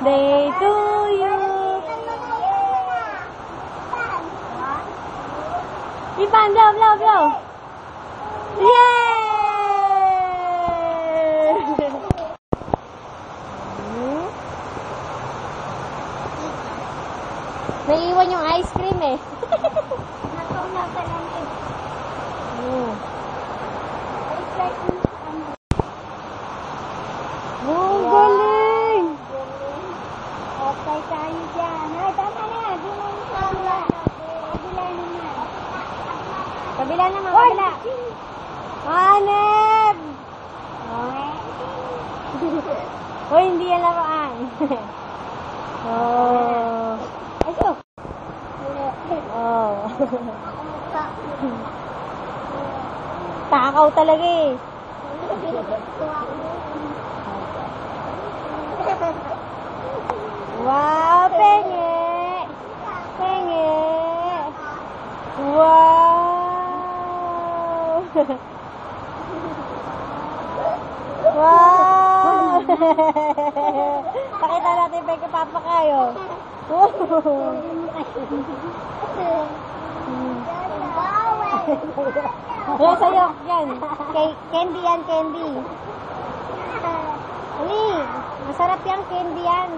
Day to you. Ipan, blow, blow, blow. Yay! Naiiwan yung ice cream eh. Oh, galing! Okay tayo dyan. Ay, tama na. Di mo yung kabila. Kabila naman. Kabila naman, kabila. Hanep! Hoy, hindi yan laruan. Oh. Aso. Oh. Takaw talaga eh. Wow, penge! Penge! Wow! Wow! Pakita natin ba kay Papa kayo? Wala sa'yo, yan. Candy yan, candy. Ali, masarap yung candy yan.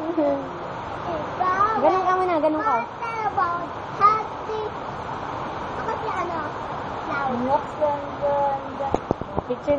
Ganun ka muna, ganun ka. Ako si ano? Picture